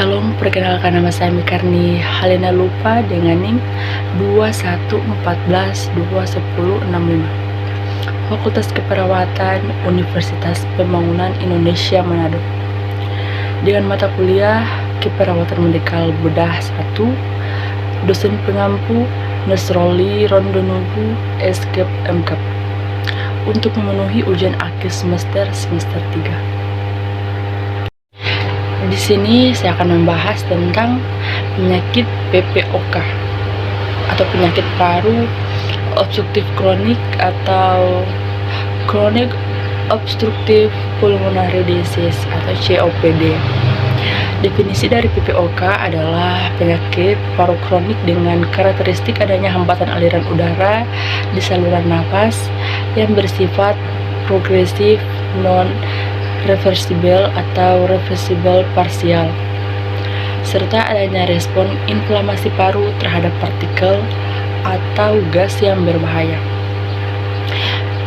Shalom, perkenalkan nama saya Mikarni Halena Lupa dengan NIM 2114211065. Fakultas Keperawatan Universitas Pembangunan Indonesia Manado. Dengan mata kuliah Keperawatan Medikal Bedah 1, dosen pengampu Nasroli Rondonubu Eskep MKAP untuk memenuhi ujian akhir semester 3. Di sini saya akan membahas tentang penyakit PPOK atau penyakit paru obstruktif kronik atau chronic obstructive pulmonary disease atau COPD. Definisi dari PPOK adalah penyakit paru kronik dengan karakteristik adanya hambatan aliran udara di saluran nafas yang bersifat progresif, non-reversible atau reversible parsial, serta adanya respon inflamasi paru terhadap partikel atau gas yang berbahaya.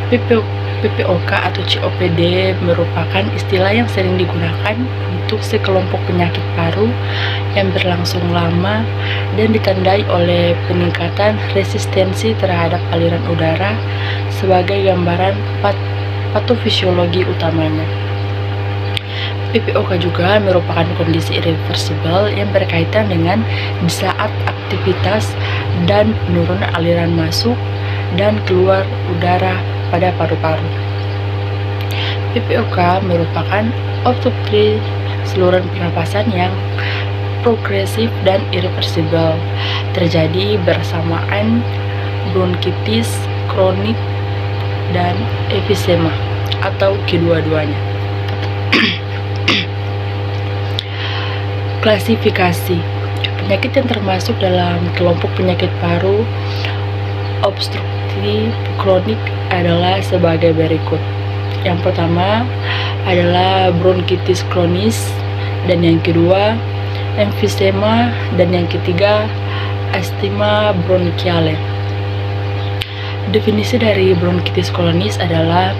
PPOK atau COPD merupakan istilah yang sering digunakan untuk sekelompok penyakit paru yang berlangsung lama dan ditandai oleh peningkatan resistensi terhadap aliran udara sebagai gambaran patofisiologi utamanya. PPOK juga merupakan kondisi irreversibel yang berkaitan dengan di saat aktivitas dan penurunan aliran masuk dan keluar udara pada paru-paru. PPOK merupakan obstruksi saluran pernapasan yang progresif dan irreversibel, terjadi bersamaan bronkitis kronik dan emfisema atau kedua-duanya. Klasifikasi penyakit yang termasuk dalam kelompok penyakit paru obstruktif kronik adalah sebagai berikut. Yang pertama adalah bronkitis kronis, dan yang kedua emfisema, dan yang ketiga asthma bronchiale. Definisi dari bronkitis kronis adalah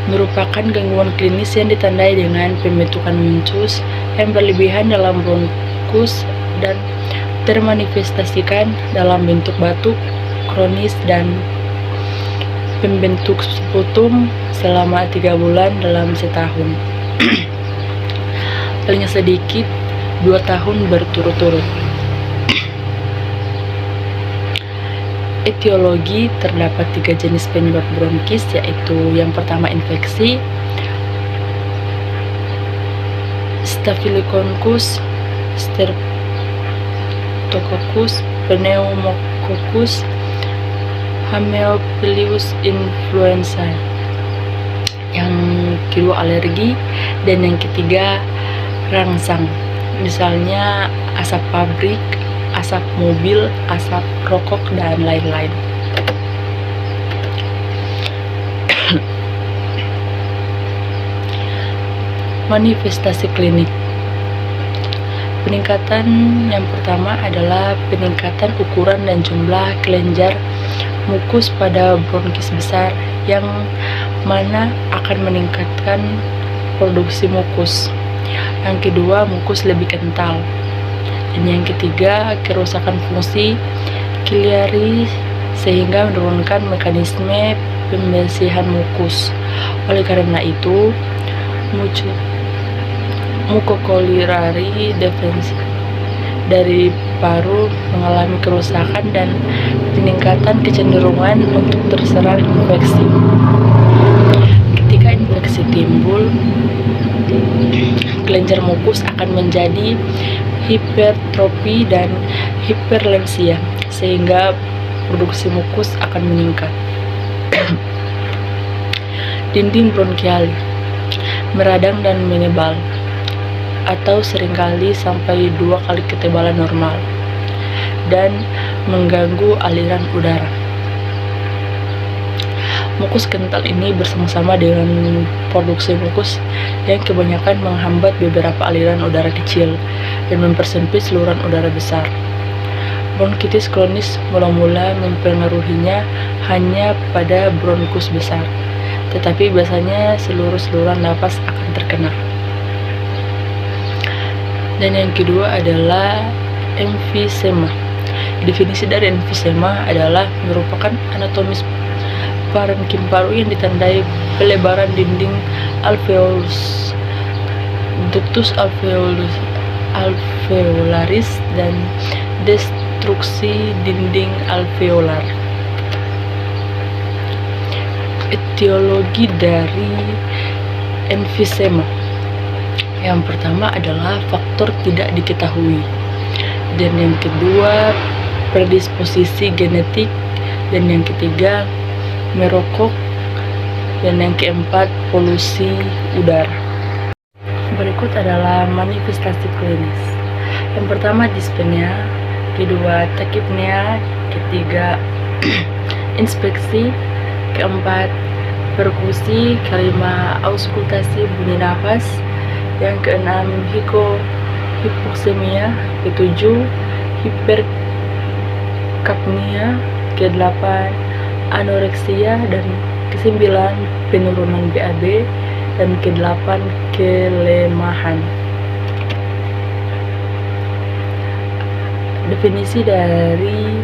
merupakan gangguan klinis yang ditandai dengan pembentukan mucus yang berlebihan dalam bronkus dan termanifestasikan dalam bentuk batuk kronis dan pembentuk sputum selama 3 bulan dalam setahun. Paling sedikit 2 tahun berturut-turut. Etiologi terdapat 3 jenis penyebab bronkis, yaitu yang pertama infeksi Staphylococcus, Streptococcus, Pneumococcus, Haemophilus influenzae. Yang kedua alergi, dan yang ketiga rangsang, misalnya asap pabrik, asap mobil, asap rokok, dan lain-lain. Manifestasi klinik. Peningkatan yang pertama adalah peningkatan ukuran dan jumlah kelenjar mukus pada bronkis besar, yang mana akan meningkatkan produksi mukus. Yang kedua, mukus lebih kental. Dan yang ketiga, kerusakan fungsi kiliari sehingga menurunkan mekanisme pembersihan mukus. Oleh karena itu, mukokolirari defensi dari paru mengalami kerusakan dan peningkatan kecenderungan untuk terserang infeksi. Ketika infeksi timbul, kelenjar mukus akan menjadi hipertrofi dan hiperlensia, sehingga produksi mukus akan meningkat. Dinding bronkial meradang dan menebal, atau seringkali sampai 2 kali ketebalan normal, dan mengganggu aliran udara. Mukus kental ini bersama-sama dengan produksi mukus yang kebanyakan menghambat beberapa aliran udara kecil dan mempersempit saluran udara besar. Bronkitis kronis mula-mula mempengaruhinya hanya pada bronkus besar, tetapi biasanya seluruh saluran napas akan terkena. Dan yang kedua adalah emfisema. Definisi dari emfisema adalah merupakan anatomis parenkim paru yang ditandai pelebaran dinding alveolus, ductus alveolaris, dan destruksi dinding alveolar. Etiologi dari emfisema. Yang pertama adalah faktor tidak diketahui, dan yang kedua predisposisi genetik, dan yang ketiga merokok, dan yang keempat polusi udara. Berikut adalah manifestasi klinis. Yang pertama dyspnea, kedua tachypnea, ketiga inspeksi, keempat perkusi, kelima auskultasi bunyi nafas, yang keenam hipoksemia, ketujuh hiperkapnia, kedelapan anoreksia, dan kesembilan penurunan BAB, dan kedelapan kelemahan. Definisi dari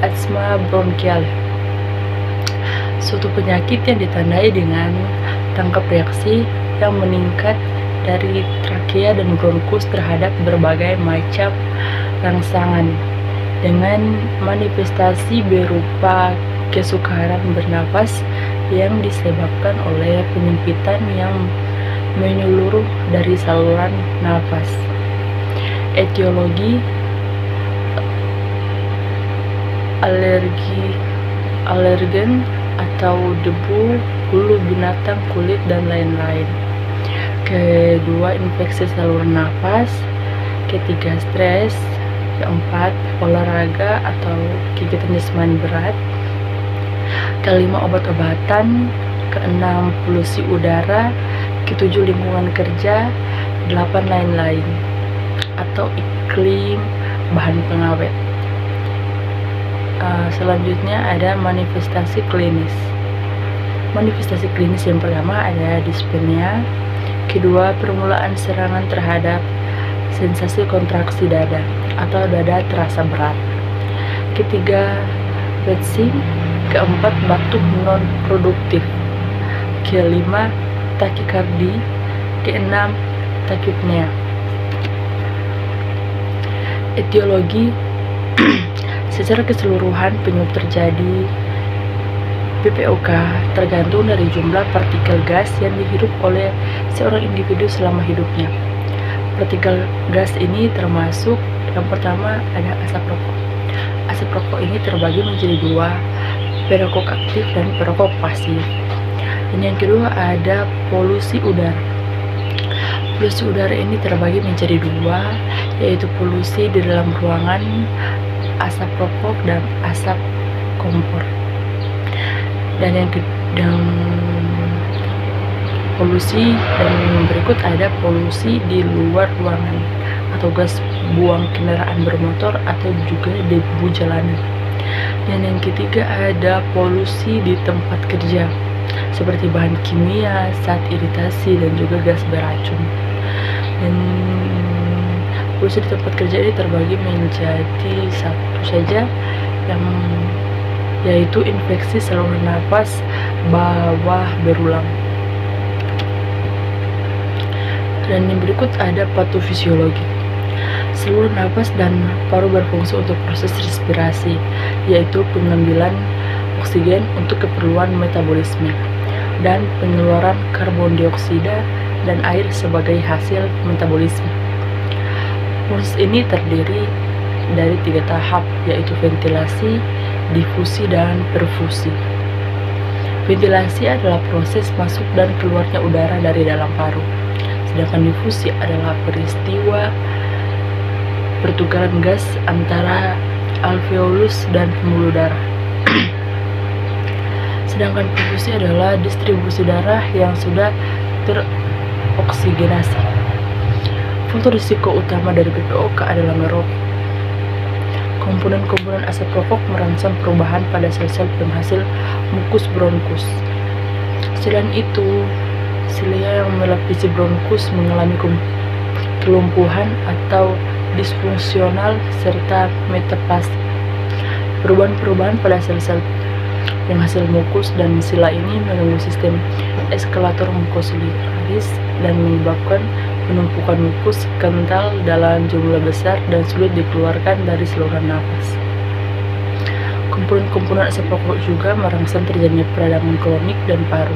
asma bronkial. Suatu penyakit yang ditandai dengan tangkap reaksi yang meningkat dari trakea dan bronkus terhadap berbagai macam rangsangan, dengan manifestasi berupa kesukaran bernapas yang disebabkan oleh penyempitan yang menyeluruh dari saluran nafas. Etiologi alergen atau debu, bulu binatang, kulit, dan lain-lain. Kedua, infeksi saluran nafas. Ketiga, stres. Keempat, olahraga atau kegiatan jasmani berat. Kelima, obat-obatan. Keenam, polusi udara. Ketujuh, lingkungan kerja. Delapan, lain-lain atau iklim bahan pengawet. Selanjutnya ada manifestasi klinis. Manifestasi klinis yang pertama ada dyspnea. Kedua, permulaan serangan terhadap sensasi kontraksi dada atau dada terasa berat. Ketiga, retching. Keempat, batuk non produktif. Kelima, takikardi. Keenam, tachypnea. Etiologi. Secara keseluruhan penyebab terjadi PPOK tergantung dari jumlah partikel gas yang dihirup oleh seorang individu selama hidupnya. Partikel gas ini termasuk yang pertama ada asap rokok. Asap rokok ini terbagi menjadi dua, perokok aktif dan perokok pasif. Dan yang kedua ada polusi udara. Polusi udara ini terbagi menjadi dua, yaitu polusi di dalam ruangan, asap rokok, dan asap kompor. Dan yang polusi dan berikut ada polusi di luar ruangan atau gas buang kendaraan bermotor atau juga debu jalanan. Dan yang ketiga ada polusi di tempat kerja seperti bahan kimia, zat iritasi, dan juga gas beracun. Dan polusi di tempat kerja ini terbagi menjadi satu saja, yaitu infeksi saluran nafas bawah berulang. Dan yang berikut ada patofisiologi. Seluruh nafas dan paru berfungsi untuk proses respirasi, yaitu pengambilan oksigen untuk keperluan metabolisme dan pengeluaran karbon dioksida dan air sebagai hasil metabolisme. Proses ini terdiri dari 3 tahap, yaitu ventilasi, difusi, dan perfusi. Ventilasi adalah proses masuk dan keluarnya udara dari dalam paru, sedangkan difusi adalah peristiwa pertukaran gas antara alveolus dan pembuluh darah. Sedangkan perfusi adalah distribusi darah yang sudah teroksigenasi. Faktor risiko utama dari PPOK adalah merokok. Komponen-komponen asap rokok merangsang perubahan pada sel-sel penghasil mukus bronkus. Selain itu, silia yang melapisi bronkus mengalami kelumpuhan atau disfungsional, serta metaplastik. Perubahan-perubahan pada sel-sel penghasil mukus dan sila ini mengganggu sistem eskalator mukosiliaris dan menyebabkan penumpukan mukus kental dalam jumlah besar dan sulit dikeluarkan dari saluran nafas. Komponen-komponen asap rokok juga merangsang terjadinya peradangan kronik dan paru.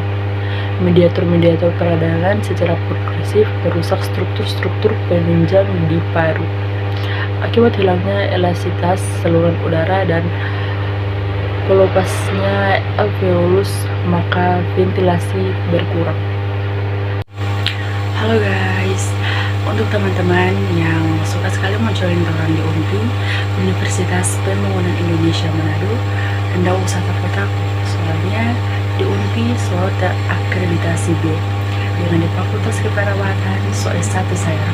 Mediator-mediator peradangan secara progresif merusak struktur-struktur penunjang di paru. Akibat hilangnya elastisitas saluran udara dan pelopasnya alveolus, maka ventilasi berkurang. Halo guys, untuk teman-teman yang suka sekali munculin orang di UNPI, Universitas Pembangunan Indonesia Manado, hendak usah takut-takut, soalnya di UNPI selalu terakreditasi B dengan di Fakultas Keperawatan so S1 saya.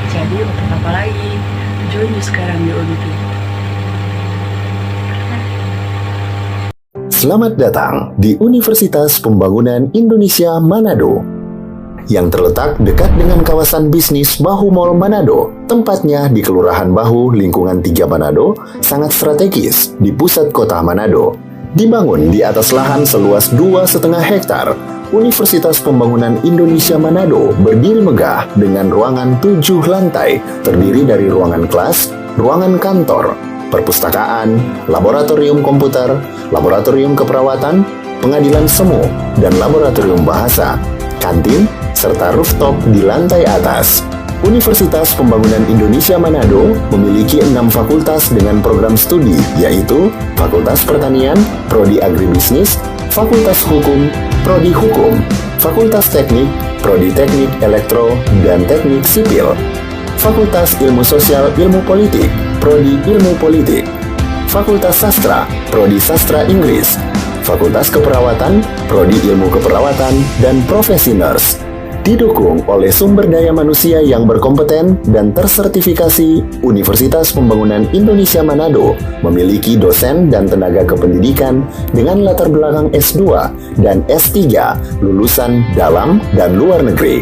Jadi untuk apa lagi? Join sekarang di UNPI. Selamat datang di Universitas Pembangunan Indonesia Manado yang terletak dekat dengan kawasan bisnis Bahu Mall Manado. Tempatnya di Kelurahan Bahu, lingkungan 3 Manado, sangat strategis di pusat kota Manado. Dibangun di atas lahan seluas 2,5 hektar, Universitas Pembangunan Indonesia Manado berdiri megah dengan ruangan 7 lantai, terdiri dari ruangan kelas, ruangan kantor, perpustakaan, laboratorium komputer, laboratorium keperawatan, pengadilan semu, dan laboratorium bahasa, kantin, serta rooftop di lantai atas. Universitas Pembangunan Indonesia Manado memiliki 6 fakultas dengan program studi, yaitu Fakultas Pertanian, Prodi Agribisnis, Fakultas Hukum, Prodi Hukum, Fakultas Teknik, Prodi Teknik Elektro dan Teknik Sipil, Fakultas Ilmu Sosial Ilmu Politik, Prodi Ilmu Politik, Fakultas Sastra, Prodi Sastra Inggris, Fakultas Keperawatan, Prodi Ilmu Keperawatan, dan Profesi Nurse. Didukung oleh sumber daya manusia yang berkompeten dan tersertifikasi, Universitas Pembangunan Indonesia Manado memiliki dosen dan tenaga kependidikan dengan latar belakang S2 dan S3 lulusan dalam dan luar negeri.